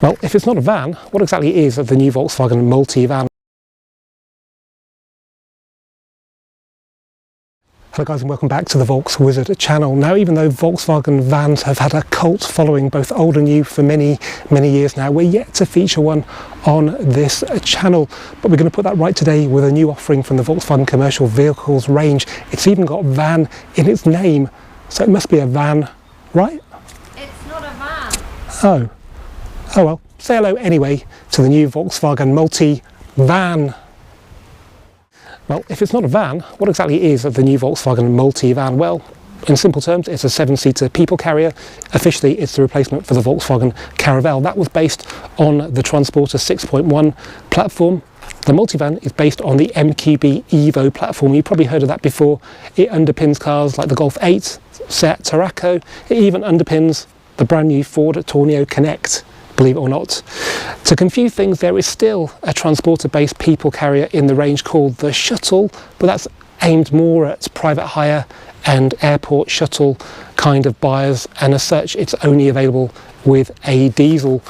Well, if it's not a van, what exactly is the new Volkswagen Multivan? Hello guys and welcome back to the Volkswizard channel. Now, even though Volkswagen vans have had a cult following, both old and new, for many years now, we're yet to feature one on this channel. But we're going to put that right today with a new offering from the Volkswagen commercial vehicles range. It's even got van in its name, so it must be a van, right? It's not a van. Oh well, say hello anyway to the new Volkswagen Multivan. Well, if it's not a van, what exactly is the new Volkswagen Multivan? Well, in simple terms, it's a 7-seater people carrier. Officially, it's the replacement for the Volkswagen Caravelle. That was based on the Transporter 6.1 platform. The Multivan is based on the MQB Evo platform. You've probably heard of that before. It underpins cars like the Golf 8, Seat Tarraco. It even underpins the brand new Ford Tourneo Connect, believe it or not. To confuse things, there is still a Transporter-based people carrier in the range called the Shuttle, but that's aimed more at private hire and airport shuttle kind of buyers, and as such it's only available with a diesel.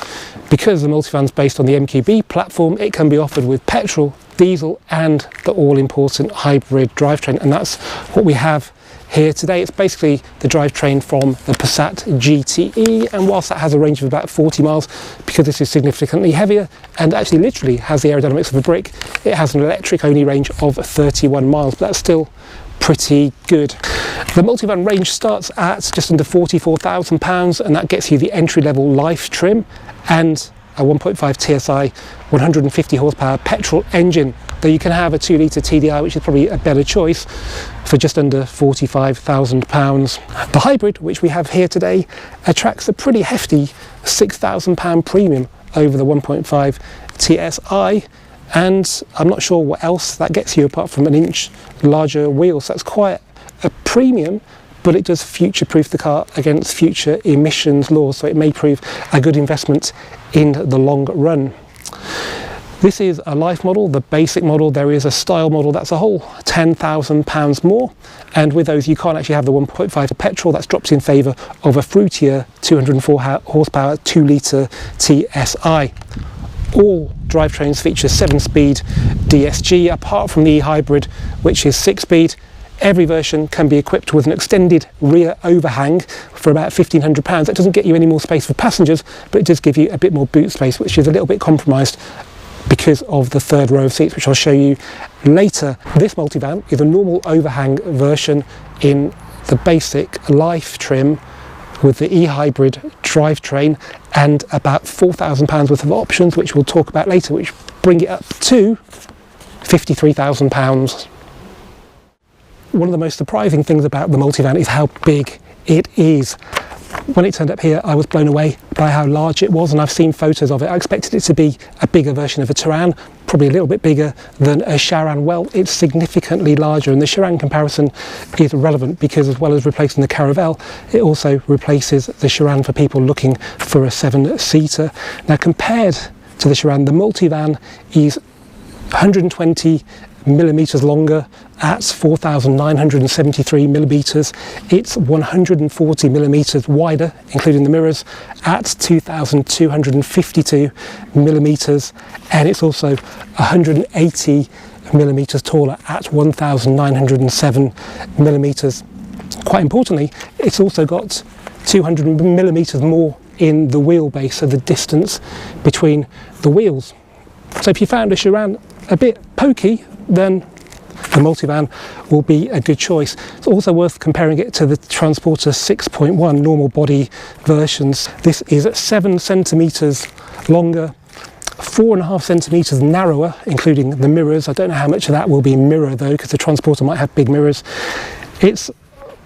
Because the Multivan's based on the MQB platform, it can be offered with petrol, diesel and the all-important hybrid drivetrain, and that's what we have here today. It's basically the drivetrain from the Passat GTE, and whilst that has a range of about 40 miles, because this is significantly heavier and actually literally has the aerodynamics of a brick, it has an electric only range of 31 miles, but that's still pretty good. The Multivan range starts at just under £44,000, and that gets you the entry-level Life trim and a 1.5 TSI 150 horsepower petrol engine, though you can have a 2-litre TDI, which is probably a better choice, for just under £45,000. The hybrid, which we have here today, attracts a pretty hefty £6,000 premium over the 1.5 TSI, and I'm not sure what else that gets you apart from an inch larger wheels. So that's quite a premium, but it does future-proof the car against future emissions laws, so it may prove a good investment in the long run. This is a Life model, the basic model. There is a style model that's a whole £10,000 more, and with those you can't actually have the 1.5 petrol. That's dropped in favour of a fruitier 204 horsepower 2-litre TSI. All drivetrains feature 7-speed DSG, apart from the eHybrid, which is 6-speed. Every version can be equipped with an extended rear overhang for about £1,500. That doesn't get you any more space for passengers, but it does give you a bit more boot space, which is a little bit compromised because of the third row of seats, which I'll show you later. This Multivan is a normal overhang version in the basic Life trim with the eHybrid drivetrain and about £4,000 worth of options, which we'll talk about later, which bring it up to £53,000. One of the most surprising things about the Multivan is how big it is. When it turned up here, I was blown away by how large it was, and I've seen photos of it. I expected it to be a bigger version of a Touran, probably a little bit bigger than a Sharan. Well, it's significantly larger, and the Sharan comparison is relevant because, as well as replacing the Caravelle, it also replaces the Sharan for people looking for a 7-seater. Now, compared to the Sharan, the Multivan is 120 millimeters longer at 4,973 millimeters. It's 140 millimeters wider, including the mirrors, at 2,252 millimeters, and it's also 180 millimeters taller at 1,907 millimeters. Quite importantly, it's also got 200 millimeters more in the wheelbase, so the distance between the wheels. So if you found a Sharan a bit pokey, then the Multivan will be a good choice. It's also worth comparing it to the Transporter 6.1 normal body versions. This is 7 centimeters longer, 4.5 centimeters narrower, including the mirrors. I don't know how much of that will be mirror though, because the Transporter might have big mirrors. It's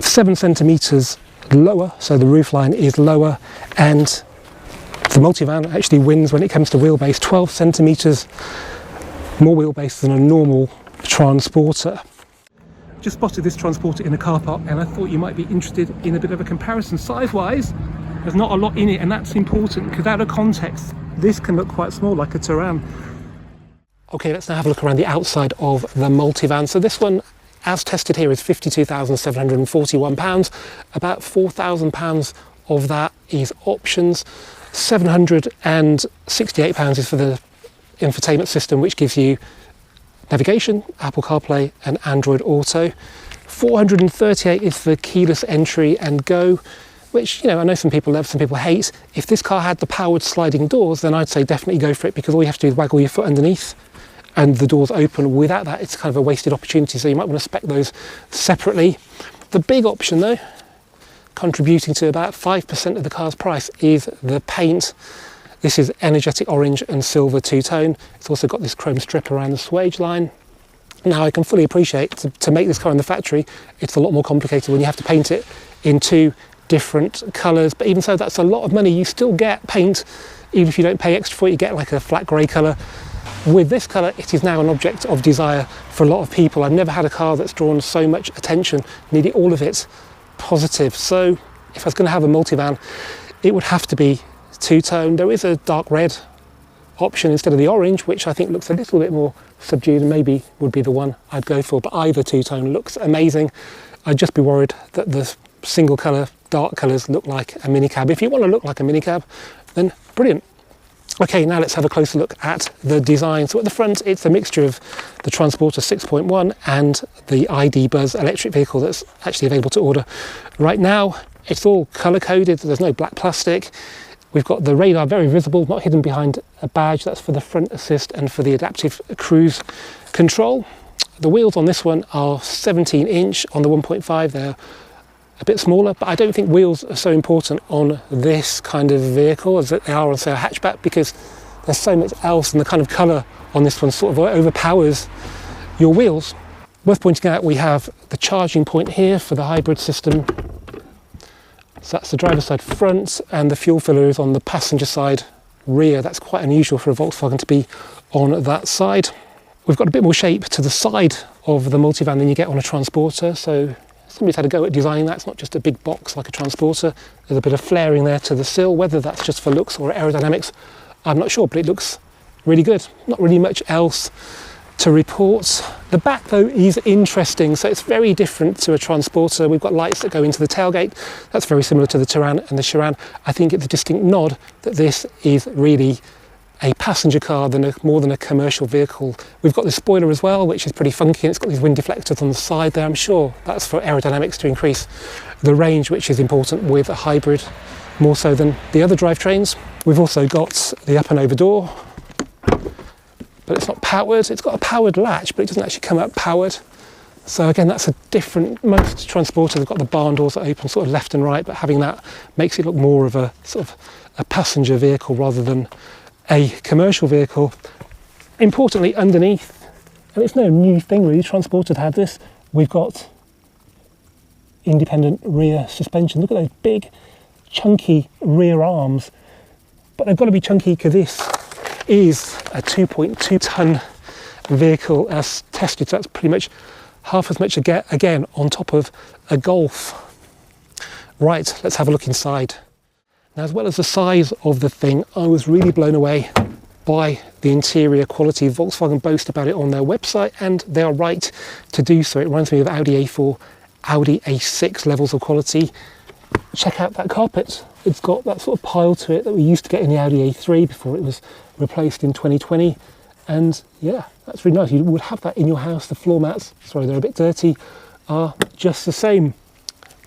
7 centimeters lower, so the roofline is lower, and the Multivan actually wins when it comes to wheelbase, 12 centimeters more wheelbase than a normal Transporter. Just spotted this Transporter in a car park, and I thought you might be interested in a bit of a comparison. Size-wise, there's not a lot in it, and that's important because out of context, this can look quite small, like a Touran. Okay, let's now have a look around the outside of the Multivan. So this one, as tested here, is £52,741. About £4,000 of that is options. £768 is for the infotainment system, which gives you navigation, Apple CarPlay and Android Auto. £438 is for keyless entry and go, which, you know, I know some people love, some people hate. If this car had the powered sliding doors, then I'd say definitely go for it, because all you have to do is waggle your foot underneath and the doors open. Without that, it's kind of a wasted opportunity, so you might want to spec those separately. The big option though, contributing to about 5% of the car's price, is the paint. This is energetic orange and silver two-tone. It's also got this chrome strip around the swage line. Now, I can fully appreciate to make this car in the factory, it's a lot more complicated when you have to paint it in two different colours, but even so, that's a lot of money. You still get paint, even if you don't pay extra for it. You get like a flat grey colour. With this colour, it is now an object of desire for a lot of people. I've never had a car that's drawn so much attention, nearly all of it positive. So if I was going to have a multivan, it would have to be two-tone. There is a dark red option instead of the orange, which I think looks a little bit more subdued and maybe would be the one I'd go for, but either two-tone looks amazing. I'd just be worried that the single colour, dark colours look like a minicab. If you want to look like a minicab, then brilliant. Okay, now let's have a closer look at the design. So at the front, it's a mixture of the Transporter 6.1 and the ID Buzz electric vehicle that's actually available to order right now. It's all colour-coded, there's no black plastic. We've got the radar very visible, not hidden behind a badge. That's for the front assist and for the adaptive cruise control. The wheels on this one are 17-inch. On the 1.5, they're a bit smaller, but I don't think wheels are so important on this kind of vehicle as they are on, say, a hatchback, because there's so much else, and the kind of colour on this one sort of overpowers your wheels. Worth pointing out, we have the charging point here for the hybrid system. So that's the driver's side front, and the fuel filler is on the passenger side rear. That's quite unusual for a Volkswagen to be on that side. We've got a bit more shape to the side of the multivan than you get on a Transporter, so somebody's had a go at designing that. It's not just a big box like a Transporter. There's a bit of flaring there to the sill. Whether that's just for looks or aerodynamics, I'm not sure, but it looks really good. Not really much else to report. The back though is interesting, so it's very different to a Transporter. We've got lights that go into the tailgate. That's very similar to the Touran and the Sharan. I think it's a distinct nod that this is really a passenger car more than a commercial vehicle. We've got the spoiler as well, which is pretty funky, and it's got these wind deflectors on the side there. I'm sure that's for aerodynamics to increase the range, which is important with a hybrid, more so than the other drivetrains. We've also got the up and over door, but it's not powered. It's got a powered latch, but it doesn't actually come out powered. So again, that's a different, most Transporters have got the barn doors that open sort of left and right, but having that makes it look more of a sort of a passenger vehicle rather than a commercial vehicle. Importantly, underneath, and it's no new thing really, Transporter had this, we've got independent rear suspension. Look at those big chunky rear arms, but they've got to be chunky because this is a 2.2 ton vehicle as tested, so that's pretty much half as much again on top of a Golf. Right, let's have a look inside. Now, as well as the size of the thing, I was really blown away by the interior quality. Volkswagen boast about it on their website, and they are right to do so. It reminds me of Audi A4, Audi A6 levels of quality. Check out that carpet. It's got that sort of pile to it that we used to get in the Audi A3 before it was replaced in 2020. And yeah, that's really nice. You would have that in your house. The floor mats, sorry, they're a bit dirty, are just the same.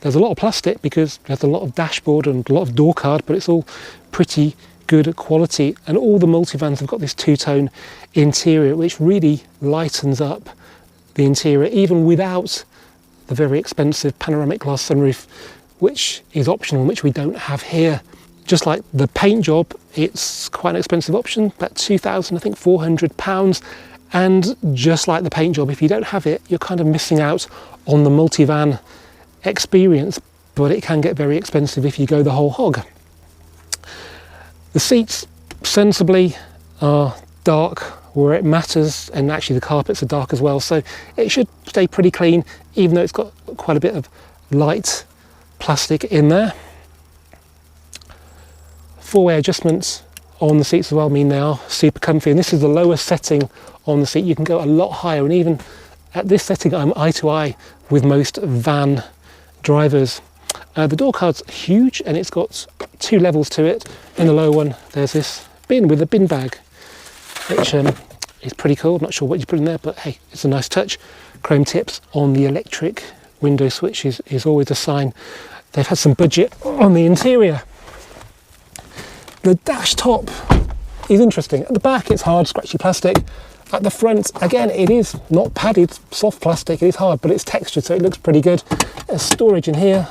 There's a lot of plastic because there's a lot of dashboard and a lot of door card, but it's all pretty good quality. And all the multivans have got this two-tone interior, which really lightens up the interior, even without the very expensive panoramic glass sunroof, which is optional, which we don't have here. Just like the paint job, it's quite an expensive option, about £2,400. And just like the paint job, if you don't have it, you're kind of missing out on the multivan experience, but it can get very expensive if you go the whole hog. The seats sensibly are dark where it matters, and actually the carpets are dark as well, so it should stay pretty clean, even though it's got quite a bit of light plastic in there. Four-way adjustments on the seats as well mean they are super comfy, and this is the lowest setting on the seat. You can go a lot higher, and even at this setting I'm eye to eye with most van drivers. The door card's huge, and it's got 2 levels to it. In the lower one, there's this bin with a bin bag, which is pretty cool. I'm not sure what you put in there, but hey, it's a nice touch. Chrome tips on the electric window switch is always a sign they've had some budget on the interior. The dash top is interesting. At the back, it's hard, scratchy plastic. At the front, again, it is not padded, soft plastic. It is hard, but it's textured, so it looks pretty good. There's storage in here,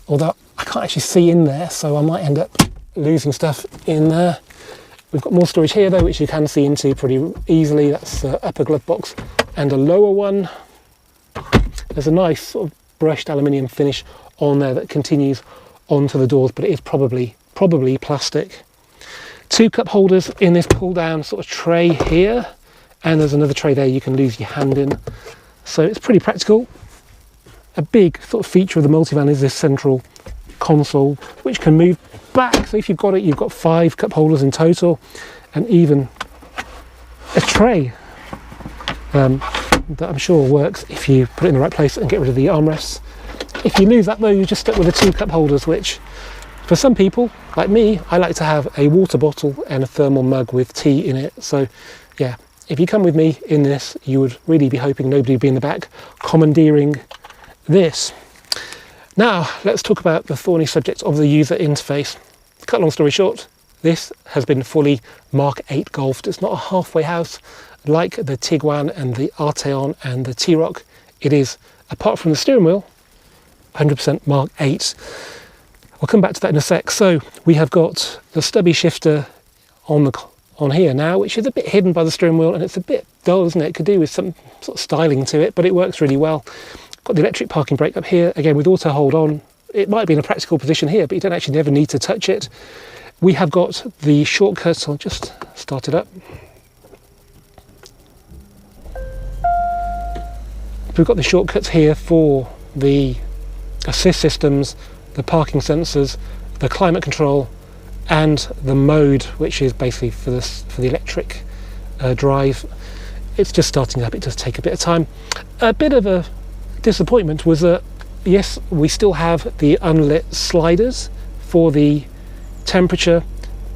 although I can't actually see in there, so I might end up losing stuff in there. We've got more storage here, though, which you can see into pretty easily. That's the upper glove box and a lower one. There's a nice sort of brushed aluminium finish on there that continues onto the doors, but it is probably plastic. 2 cup holders in this pull down sort of tray here, and there's another tray there you can lose your hand in, so it's pretty practical. A big sort of feature of the Multivan is this central console, which can move back, so if you've got it, you've got 5 cup holders in total, and even a tray that I'm sure works if you put it in the right place and get rid of the armrests. If you lose that though, you're just stuck with the 2 cup holders, which for some people, like me, I like to have a water bottle and a thermal mug with tea in it. So yeah, if you come with me in this, you would really be hoping nobody would be in the back commandeering this. Now, let's talk about the thorny subject of the user interface. Cut long story short, this has been fully Mark 8 golfed. It's not a halfway house like the Tiguan and the Arteon and the T-Roc. It is, apart from the steering wheel, 100% Mark 8. I'll come back to that in a sec. So we have got the stubby shifter on here now, which is a bit hidden by the steering wheel, and it's a bit dull, isn't it? It could do with some sort of styling to it, but it works really well. Got the electric parking brake up here, again with auto hold on. It might be in a practical position here, but you don't actually never need to touch it. We have got the shortcuts. I'll just start it up. We've got the shortcuts here for the assist systems, the parking sensors, the climate control, and the mode, which is basically for the electric drive. It's just starting up. It does take a bit of time. A bit of a disappointment was that yes, we still have the unlit sliders for the temperature,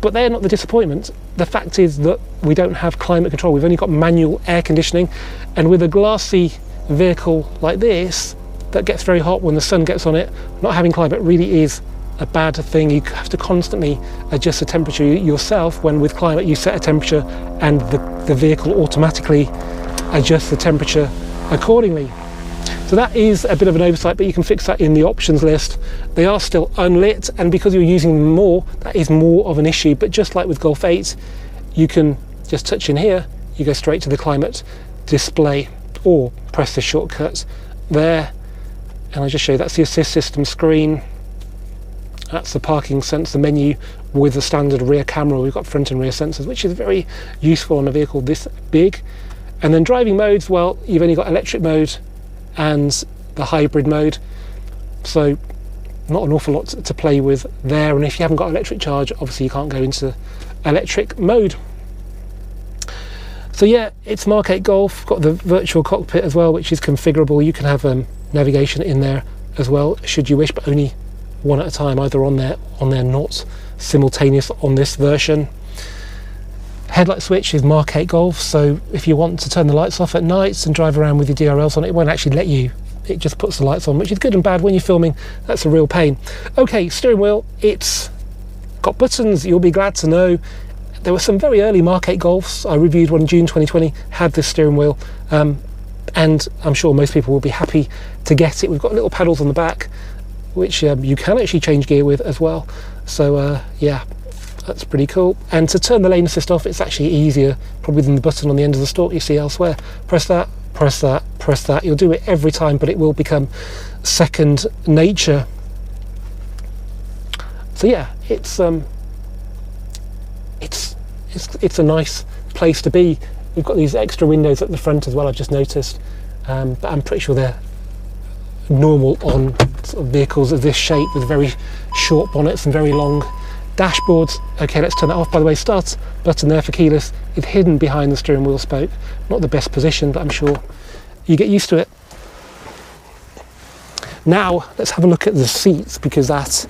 but they're not the disappointment. The fact is that we don't have climate control. We've only got manual air conditioning, and with a glassy vehicle like this that gets very hot when the sun gets on it, not having climate really is a bad thing. You have to constantly adjust the temperature yourself, when with climate you set a temperature and the vehicle automatically adjusts the temperature accordingly. So that is a bit of an oversight, but you can fix that in the options list. They are still unlit, and because you're using them more, that is more of an issue. But just like with Golf 8, you can just touch in here, you go straight to the climate display, or press the shortcut there. And I just show you that's the assist system screen. That's the parking sensor menu with the standard rear camera. We've got front and rear sensors, which is very useful on a vehicle this big. And then driving modes, well, you've only got electric mode and the hybrid mode, so not an awful lot to play with there. And if you haven't got electric charge, obviously you can't go into electric mode. So yeah, it's Mark 8 Golf. Got the virtual cockpit as well, which is configurable. You can have navigation in there as well, should you wish, but only one at a time, either on there, not simultaneous on this version. Headlight switch is Mark 8 Golf, so if you want to turn the lights off at night and drive around with your DRLs on, it won't actually let you. It just puts the lights on, which is good and bad. When you're filming, that's a real pain. Okay, steering wheel, it's got buttons. You'll be glad to know there were some very early Mark 8 Golfs. I reviewed one in June 2020, had this steering wheel, and I'm sure most people will be happy to get it. We've got little paddles on the back, which you can actually change gear with as well. So yeah, that's pretty cool. And to turn the lane assist off, it's actually easier probably than the button on the end of the stalk you see elsewhere. Press that, press that, press that. You'll do it every time, but it will become second nature. So yeah, it's a nice place to be. We've got these extra windows at the front as well, I've just noticed, but I'm pretty sure they're normal on sort of vehicles of this shape with very short bonnets and very long dashboards. Okay, let's turn that off. By the way, start button there for keyless. It's hidden behind the steering wheel spoke. Not the best position, but I'm sure you get used to it. Now let's have a look at the seats, because that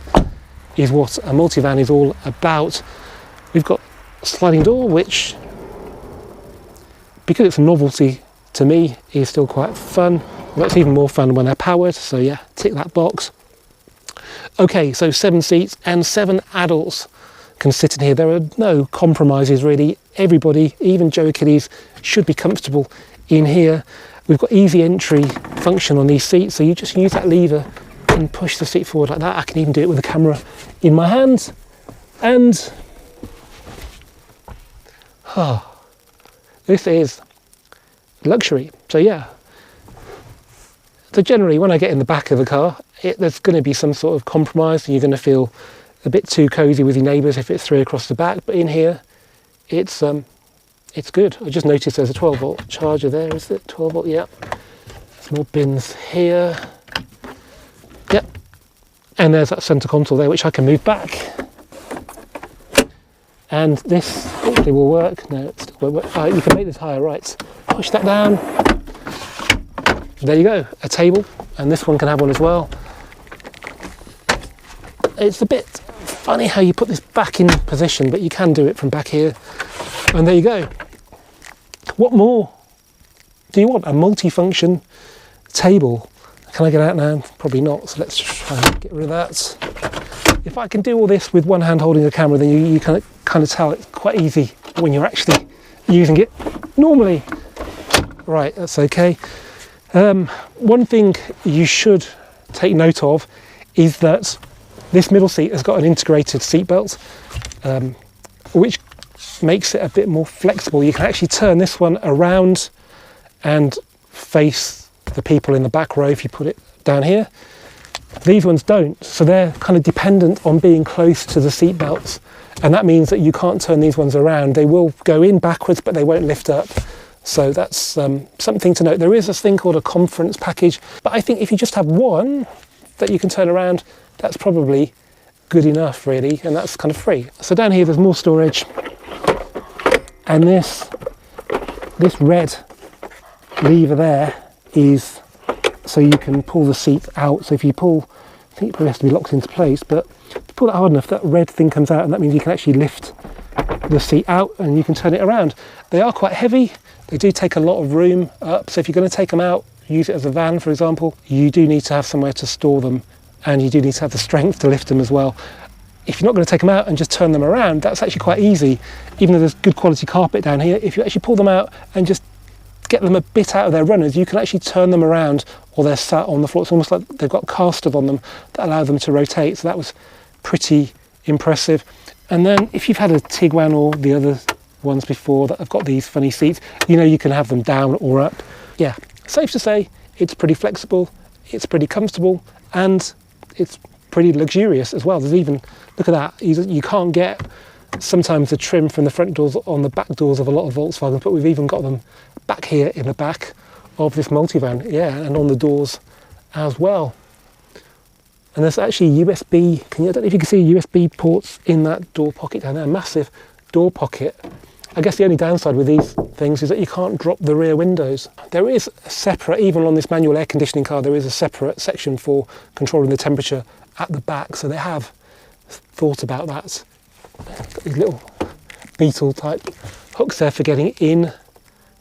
is what a multivan is all about. We've got a sliding door, which, because it's a novelty to me, is still quite fun. Well, it's even more fun when they're powered, so yeah, tick that box. Okay, so 7 seats and 7 adults can sit in here. There are no compromises really. Everybody, even Joe Kiddies, should be comfortable in here. We've got easy entry function on these seats, so you just use that lever and push the seat forward like that. I can even do it with the camera in my hand. And this is luxury. So yeah, so generally when I get in the back of the car, there's going to be some sort of compromise. You're going to feel a bit too cozy with your neighbours if it's 3 across the back, but in here it's good. I just noticed there's a 12-volt charger there. Is it 12-volt? Yeah. Some more bins here. Yep. And there's that centre console there, which I can move back. And this hopefully will work. No, it still won't work. You can make this higher, right? Push that down. There you go, a table, and this one can have one as well. It's a bit funny how you put this back in position, but you can do it from back here. And there you go. What more do you want? A multi-function table. Can I get out now? Probably not, so let's try and get rid of that. If I can do all this with one hand holding the camera, then you can kind of tell it's quite easy when you're actually using it normally. Right, that's okay. One thing you should take note of is that this middle seat has got an integrated seat belt, which makes it a bit more flexible. You can actually turn this one around and face the people in the back row if you put it down here. These ones don't, so they're kind of dependent on being close to the seat belts, and that means that you can't turn these ones around. They will go in backwards, but they won't lift up. So that's something to note. There is this thing called a conference package, but I think if you just have one that you can turn around, that's probably good enough really, and that's kind of free. So down here there's more storage, and this red lever there is so you can pull the seat out. So if you pull, I think it probably has to be locked into place, but if you pull it hard enough, that red thing comes out, and that means you can actually lift the seat out and you can turn it around. They are quite heavy. They do take a lot of room up, so if you're going to take them out, use it as a van, for example, you do need to have somewhere to store them, and you do need to have the strength to lift them as well. If you're not going to take them out and just turn them around, that's actually quite easy. Even though there's good quality carpet down here, if you actually pull them out and just get them a bit out of their runners, you can actually turn them around, or they're sat on the floor. It's almost like they've got casters on them that allow them to rotate, so that was pretty impressive. And then if you've had a Tiguan or the other ones before that have got these funny seats, you know you can have them down or up. Yeah, safe to say it's pretty flexible, it's pretty comfortable, and it's pretty luxurious as well. There's even, look at that, you can't get sometimes the trim from the front doors on the back doors of a lot of Volkswagens, but we've even got them back here in the back of this multivan, yeah, and on the doors as well. And there's actually USB, I don't know if you can see USB ports in that door pocket down there, massive door pocket. I guess the only downside with these things is that you can't drop the rear windows. There is a separate, even on this manual air conditioning car, there is a separate section for controlling the temperature at the back, so they have thought about that. Got these little beetle type hooks there for getting in.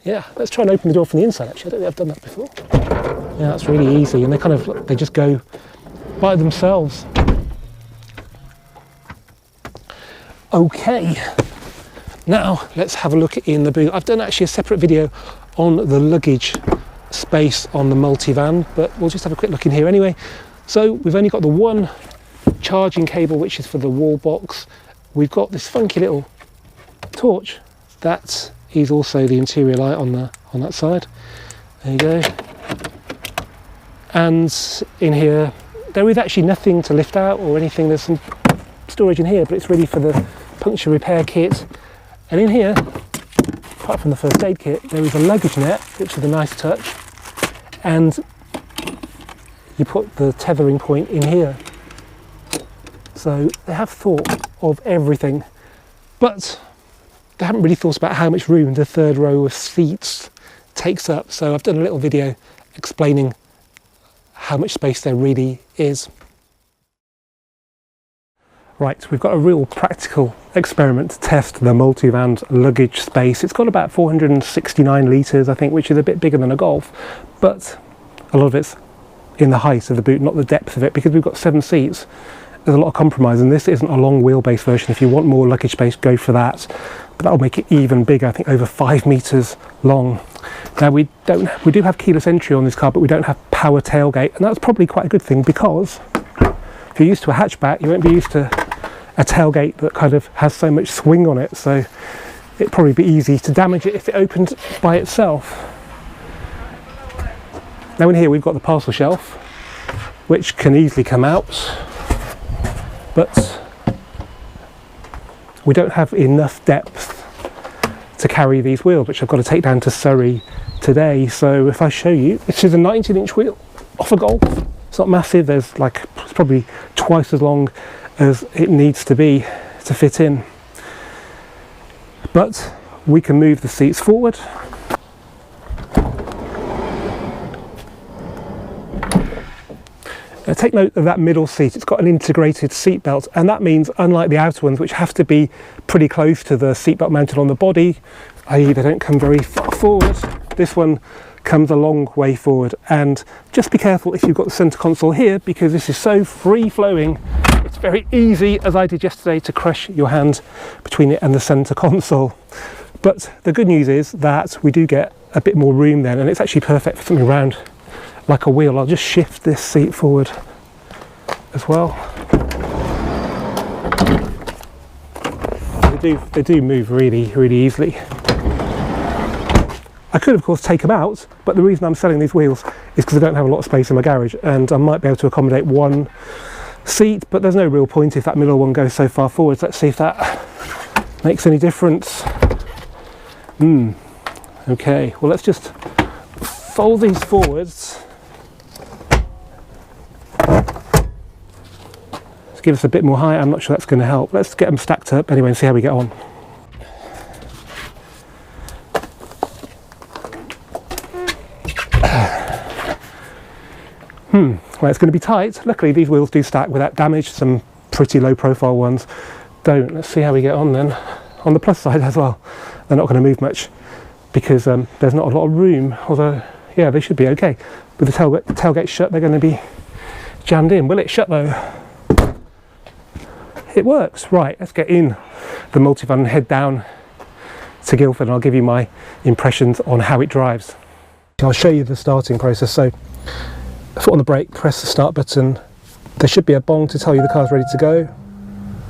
Yeah, let's try and open the door from the inside actually. I don't think I've done that before. Yeah, that's really easy, and they just go by themselves. Okay, now let's have a look in the boot. I've done actually a separate video on the luggage space on the multivan, but we'll just have a quick look in here anyway. So we've only got the one charging cable, which is for the wall box. We've got this funky little torch that is also the interior light on that side. There you go. And in here there is actually nothing to lift out or anything. There's some storage in here, but it's really for the puncture repair kit. And in here, apart from the first aid kit, there is a luggage net, which is a nice touch, and you put the tethering point in here. So they have thought of everything, but they haven't really thought about how much room the third row of seats takes up. So I've done a little video explaining how much space there really is. Right, we've got a real practical experiment to test the Multivan's luggage space. It's got about 469 litres, I think, which is a bit bigger than a Golf, but a lot of it's in the height of the boot, not the depth of it, because we've got 7 seats. There's a lot of compromise, and this isn't a long wheelbase version. If you want more luggage space, go for that. But that'll make it even bigger, I think over 5 metres long. Now we do have keyless entry on this car, but we don't have power tailgate, and that's probably quite a good thing, because if you're used to a hatchback, you won't be used to a tailgate that kind of has so much swing on it, so it'd probably be easy to damage it if it opened by itself. Now in here we've got the parcel shelf, which can easily come out, but we don't have enough depth to carry these wheels, which I've got to take down to Surrey today. So if I show you, this is a 19-inch wheel off a Golf. It's not massive, it's probably twice as long as it needs to be to fit in, but we can move the seats forward. Now take note of that middle seat. It's got an integrated seat belt, and that means, unlike the outer ones, which have to be pretty close to the seat belt mounted on the body, i.e. they don't come very far forward, this one comes a long way forward. And just be careful if you've got the centre console here, because this is so free-flowing, it's very easy, as I did yesterday, to crush your hand between it and the centre console. But the good news is that we do get a bit more room then, and it's actually perfect for something round like a wheel. I'll just shift this seat forward as well. They do move really easily. I could of course take them out, but the reason I'm selling these wheels is because I don't have a lot of space in my garage, and I might be able to accommodate one seat, but there's no real point if that middle one goes so far forwards. Let's see if that makes any difference. Okay, well let's just fold these forwards. Let's give us a bit more height. I'm not sure that's going to help. Let's get them stacked up anyway and see how we get on. Well, it's going to be tight. Luckily these wheels do stack without damage. Some pretty low profile ones don't. Let's see how we get on then. On the plus side as well, they're not going to move much because there's not a lot of room, although yeah, they should be okay. With the tailgate shut, they're going to be jammed in. Will it shut though? It works. Right, let's get in the Multivan and head down to Guildford, and I'll give you my impressions on how it drives. I'll show you the starting process. So foot on the brake, press the start button. There should be a bong to tell you the car's ready to go,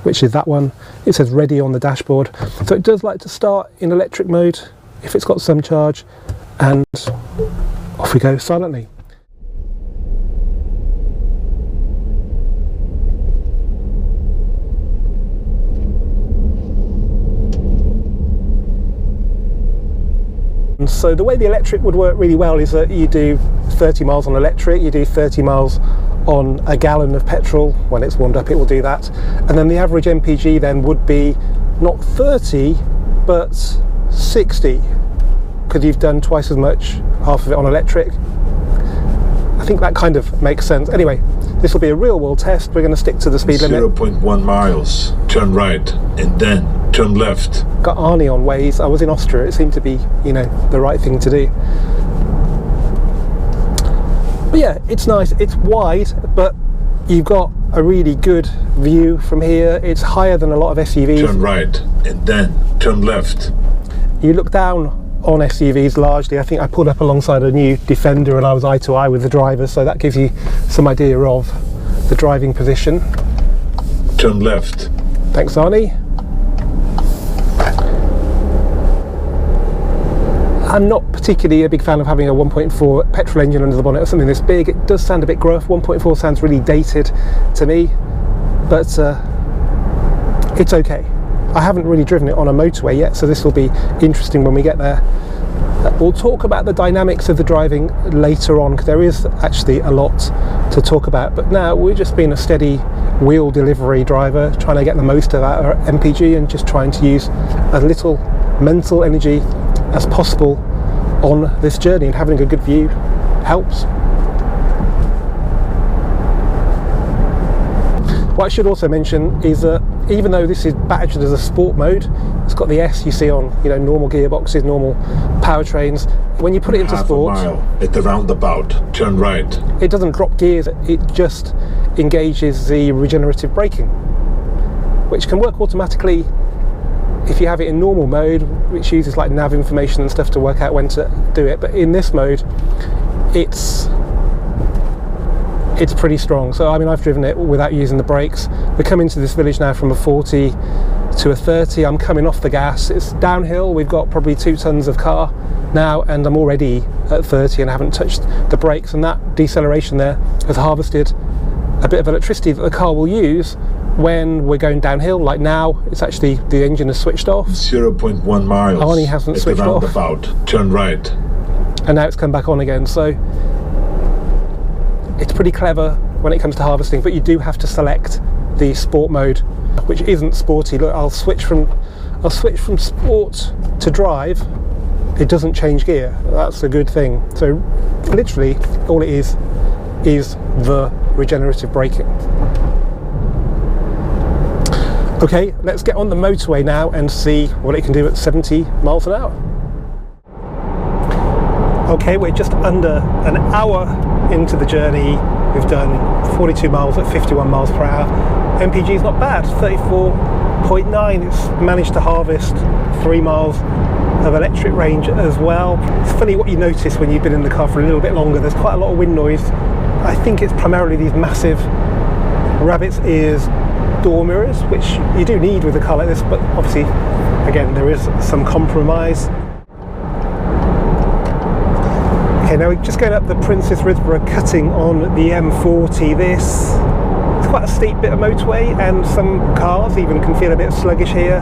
which is that one. It says ready on the dashboard. So it does like to start in electric mode if it's got some charge, and off we go silently. So the way the electric would work really well is that you do 30 miles on electric, you do 30 miles on a gallon of petrol. When it's warmed up it will do that, and then the average MPG then would be not 30 but 60, because you've done twice as much, half of it on electric. I think that kind of makes sense. Anyway, this will be a real world test. We're going to stick to the speed limit. 0.1 miles, turn right and then turn left. Got Arnie on Waze. I was in Austria. It seemed to be, you know, the right thing to do. But yeah, it's nice. It's wide, but you've got a really good view from here. It's higher than a lot of SUVs. Turn right and then turn left. You look down on SUVs largely. I think I pulled up alongside a new Defender and I was eye to eye with the driver, so that gives you some idea of the driving position. Turn left. Thanks, Arnie. I'm not particularly a big fan of having a 1.4 petrol engine under the bonnet or something this big. It does sound a bit gruff. 1.4 sounds really dated to me, but it's okay. I haven't really driven it on a motorway yet, so this will be interesting when we get there. We'll talk about the dynamics of the driving later on, because there is actually a lot to talk about, but now we're just being a steady wheel delivery driver, trying to get the most of our MPG and just trying to use as little mental energy as possible on this journey, and having a good view helps. What I should also mention is that even though this is badged as a sport mode, it's got the S you see on, you know, normal gearboxes, normal powertrains. When you put it into sport, half a mile at the roundabout, turn right. it doesn't drop gears, it just engages the regenerative braking, which can work automatically if you have it in normal mode, which uses like nav information and stuff to work out when to do it. But in this mode, it's pretty strong. So I mean, I've driven it without using the brakes. We're coming to this village now from a 40 to a 30. I'm coming off the gas. It's downhill. We've got probably 2 tons of car now, and I'm already at 30 and haven't touched the brakes, and that deceleration there has harvested a bit of electricity that the car will use when we're going downhill. Like now, it's actually, the engine is switched off. 0.1 miles Arnie hasn't at switched the off. roundabout, turn right. And now it's come back on again. So it's pretty clever when it comes to harvesting, but you do have to select the sport mode, which isn't sporty. Look, I'll switch from sport to drive. It doesn't change gear. That's a good thing. So literally all it is the regenerative braking. Okay, let's get on the motorway now and see what it can do at 70 miles an hour. Okay, we're just under an hour into the journey. We've done 42 miles at 51 miles per hour. MPG is not bad, 34.9. It's managed to harvest 3 miles of electric range as well. It's funny what you notice when you've been in the car for a little bit longer. There's quite a lot of wind noise. I think it's primarily these massive rabbit's ears door mirrors, which you do need with a car like this, but obviously, again, there is some compromise. Okay, now we're just going up the Princess Risborough cutting on the M40. This is quite a steep bit of motorway, and some cars even can feel a bit sluggish here.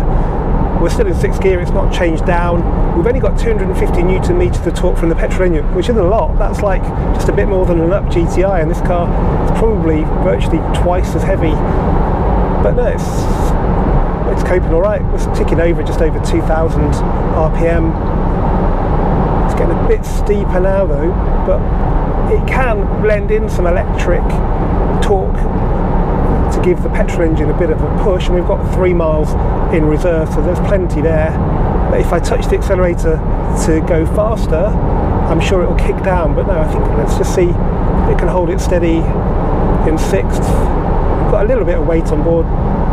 We're still in 6th gear, it's not changed down. We've only got 250 Newton meters of torque from the petrol engine, which isn't a lot. That's like just a bit more than an up GTI, and this car is probably virtually twice as heavy. But no, it's coping all right. It's ticking over just over 2,000 RPM. It's getting a bit steeper now though, but it can blend in some electric torque to give the petrol engine a bit of a push, and we've got 3 miles in reserve, so there's plenty there. But if I touch the accelerator to go faster, I'm sure it'll kick down. But no, I think let's just see if it can hold it steady in 6th. We've got a little bit of weight on board,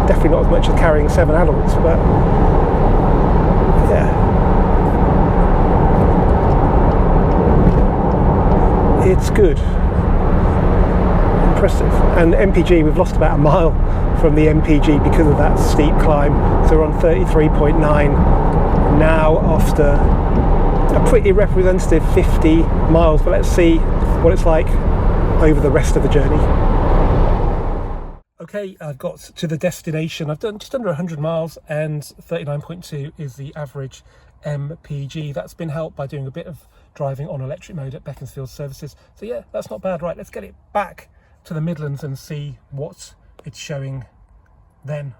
definitely not as much as carrying 7 adults, but yeah, it's good. Impressive. And MPG, we've lost about a mile from the MPG because of that steep climb, so we're on 33.9 now after a pretty representative 50 miles. But let's see what it's like over the rest of the journey. Okay, I've got to the destination. I've done just under 100 miles, and 39.2 is the average MPG. That's been helped by doing a bit of driving on electric mode at Beaconsfield Services. So yeah, that's not bad. Right, let's get it back to the Midlands and see what it's showing then.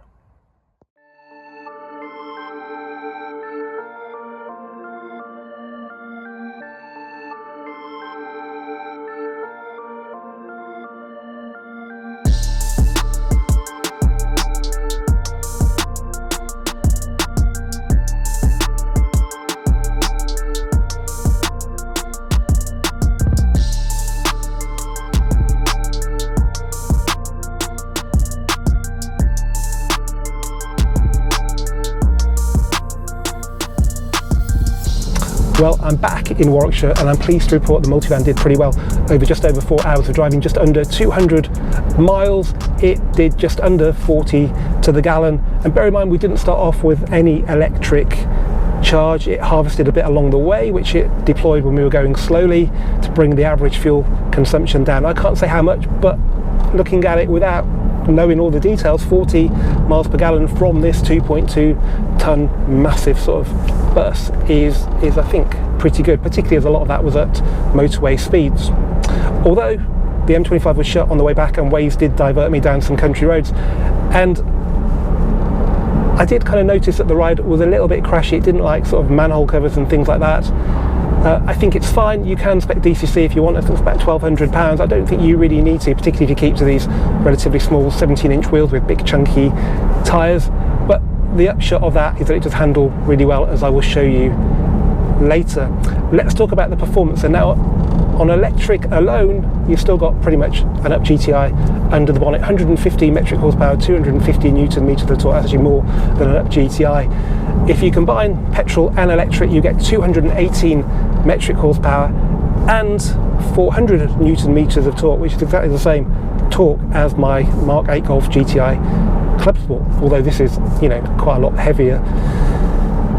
Well, I'm back in Warwickshire, and I'm pleased to report the Multivan did pretty well over just over 4 hours of driving, just under 200 miles. It did just under 40 to the gallon, and bear in mind we didn't start off with any electric charge. It harvested a bit along the way, which it deployed when we were going slowly to bring the average fuel consumption down. I can't say how much, but looking at it without knowing all the details, 40 miles per gallon from this 2.2 ton massive sort of bus is I think pretty good, particularly as a lot of that was at motorway speeds. Although the M25 was shut on the way back, and Waze did divert me down some country roads, and I did kind of notice that the ride was a little bit crashy. It didn't like sort of manhole covers and things like that. I think it's fine. You can spec DCC if you want. It's about £1,200. I don't think you really need to, particularly if you keep to these relatively small 17-inch wheels with big chunky tyres. But the upshot of that is that it does handle really well, as I will show you later. Let's talk about the performance. And now, on electric alone, you've still got pretty much an up GTI under the bonnet. 150 metric horsepower, 250 newton meters of torque. That's actually more than an up GTI. If you combine petrol and electric, you get 218 metric horsepower and 400 newton meters of torque, which is exactly the same torque as my Mark 8 Golf GTI Club Sport, although this is, you know, quite a lot heavier.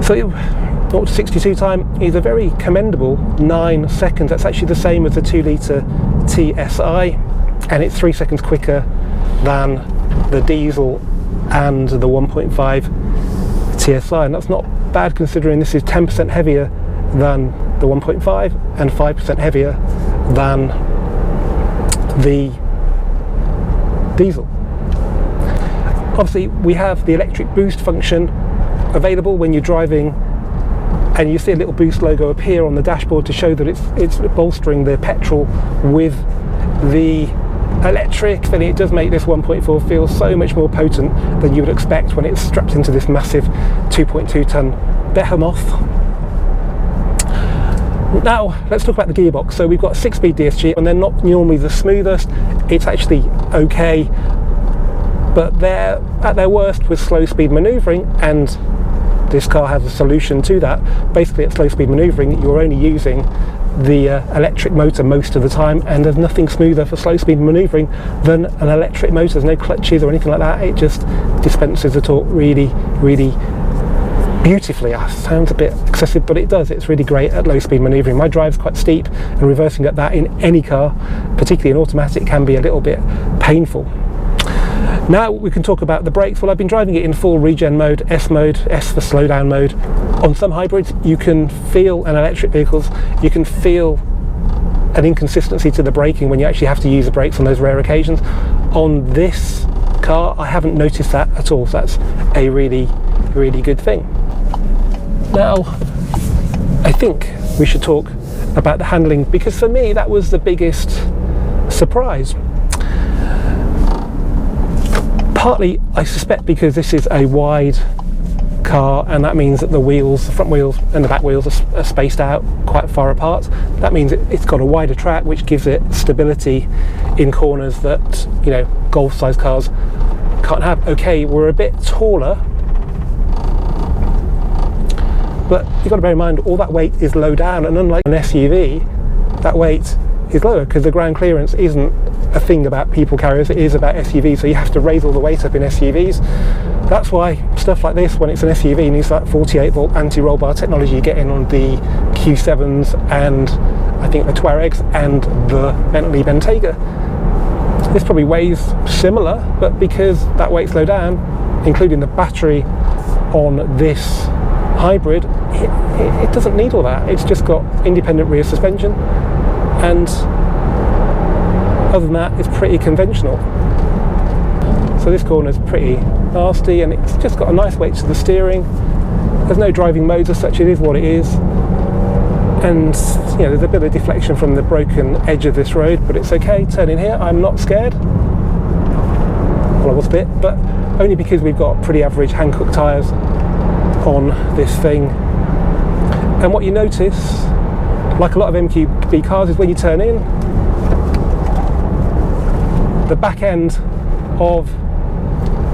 So 0 to 62 time is a very commendable 9 seconds. That's actually the same as the 2 litre TSI, and it's 3 seconds quicker than the diesel and the 1.5 TSI, and that's not bad considering this is 10% heavier than the 1.5 and 5% heavier than the diesel. Obviously, we have the electric boost function available when you're driving, and you see a little boost logo appear on the dashboard to show that it's bolstering the petrol with the electric. Then it does make this 1.4 feel so much more potent than you would expect when it's strapped into this massive 2.2 ton behemoth. Now let's talk about the gearbox. So we've got 6-speed DSG, and they're not normally the smoothest. It's actually okay, but they're at their worst with slow speed manoeuvring, and this car has a solution to that. Basically, at slow speed manoeuvring, you're only using the electric motor most of the time, and there's nothing smoother for slow speed manoeuvring than an electric motor. There's no clutches or anything like that. It just dispenses the torque really, really beautifully. Sounds a bit excessive, but it does. It's really great at low speed manoeuvring. My drive's quite steep, and reversing at that in any car, particularly in automatic, can be a little bit painful. Now we can talk about the brakes. Well, I've been driving it in full regen mode, S for slowdown mode. On some hybrids, you can feel, and electric vehicles, you can feel an inconsistency to the braking when you actually have to use the brakes on those rare occasions. On this car, I haven't noticed that at all, so that's a really, really good thing. Now, I think we should talk about the handling, because for me, that was the biggest surprise. Partly, I suspect, because this is a wide car, and that means that the wheels, the front wheels and the back wheels are spaced out quite far apart. That means it's got a wider track, which gives it stability in corners that, you know, Golf-sized cars can't have. Okay, we're a bit taller, but you've got to bear in mind all that weight is low down, and unlike an SUV, that weight is lower because the ground clearance isn't a thing about people carriers, it is about SUVs, so you have to raise all the weight up in SUVs. That's why stuff like this, when it's an SUV, needs that 48 volt anti-roll bar technology you get in on the Q7s and I think the Touaregs and the Bentley Bentayga. This probably weighs similar, but because that weight's low down, including the battery on this hybrid, it doesn't need all that. It's just got independent rear suspension, and other than that, it's pretty conventional. So this corner's pretty nasty, and it's just got a nice weight to the steering. There's no driving modes as such, it is what it is. And you know, there's a bit of deflection from the broken edge of this road, but it's okay. Turning here, I'm not scared. Well, I was a bit, but only because we've got pretty average Hankook tyres on this thing. And what you notice, like a lot of MQB cars, is when you turn in, the back end of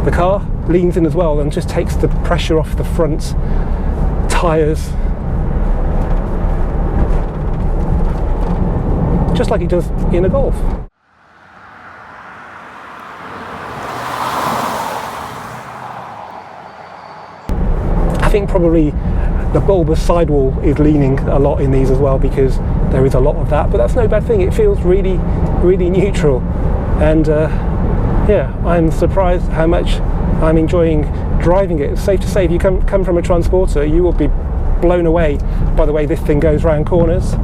the car leans in as well and just takes the pressure off the front tyres, just like it does in a Golf. I think probably the bulbous sidewall is leaning a lot in these as well, because there is a lot of that, but that's no bad thing. It feels really, really neutral, and yeah, I'm surprised how much I'm enjoying driving it. It's safe to say, if you come from a Transporter, you will be blown away by the way this thing goes round corners.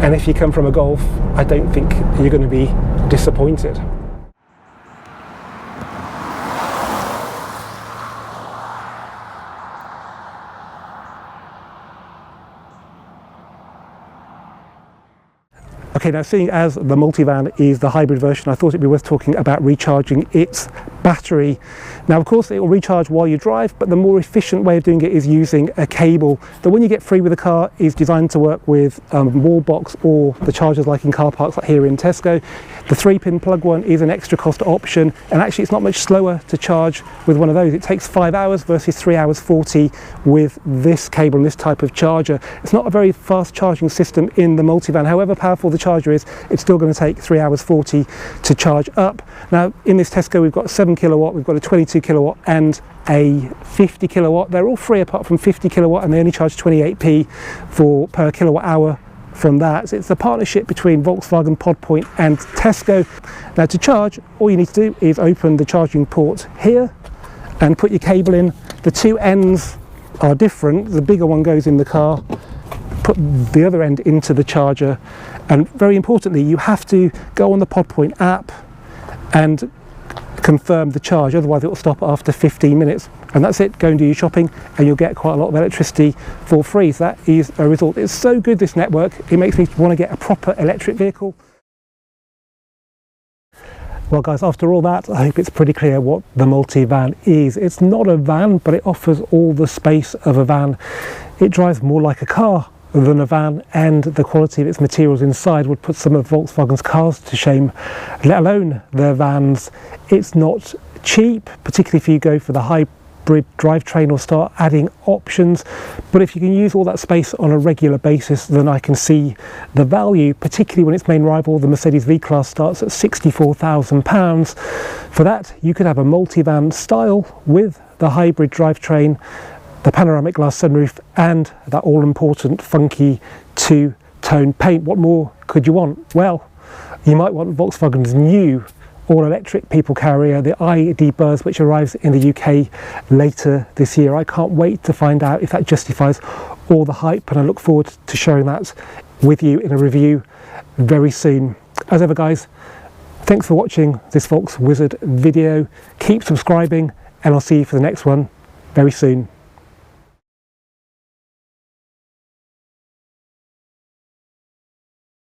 And if you come from a Golf, I don't think you're going to be disappointed. Okay, now seeing as the Multivan is the hybrid version, I thought it'd be worth talking about recharging its battery. Now, of course, it will recharge while you drive, but the more efficient way of doing it is using a cable. The one you get free with the car is designed to work with wall box or the chargers like in car parks like here in Tesco. The 3-pin plug one is an extra cost option, and actually it's not much slower to charge with one of those. It takes 5 hours versus 3 hours 40 with this cable and this type of charger. It's not a very fast charging system in the Multivan. However powerful the charger is, it's still going to take 3 hours 40 to charge up. Now in this Tesco we've got a 7 kilowatt, we've got a 22 kilowatt and a 50 kilowatt. They're all free apart from 50 kilowatt, and they only charge 28p per kilowatt hour from that. So it's a partnership between Volkswagen, Pod Point and Tesco. Now to charge, all you need to do is open the charging port here and put your cable in. The two ends are different. The bigger one goes in the car, put the other end into the charger, and very importantly you have to go on the Pod Point app and confirm the charge, otherwise it will stop after 15 minutes. And that's it. Go and do your shopping and you'll get quite a lot of electricity for free. So that is a result. It's so good, this network, it makes me want to get a proper electric vehicle. Well guys, after all that, I hope it's pretty clear what the Multivan is. It's not a van, but it offers all the space of a van. It drives more like a car than a van, and the quality of its materials inside would put some of Volkswagen's cars to shame, let alone their vans. It's not cheap, particularly if you go for the hybrid drivetrain or start adding options, but if you can use all that space on a regular basis, then I can see the value, particularly when its main rival, the Mercedes V-Class, starts at £64,000. For that, you could have a Multivan style with the hybrid drivetrain, the panoramic glass sunroof, and that all-important funky two-tone paint. What more could you want? Well, you might want Volkswagen's new all-electric people carrier, the ID. Buzz, which arrives in the UK later this year. I can't wait to find out if that justifies all the hype, and I look forward to sharing that with you in a review very soon. As ever guys, thanks for watching this Volkswizard video. Keep subscribing and I'll see you for the next one very soon.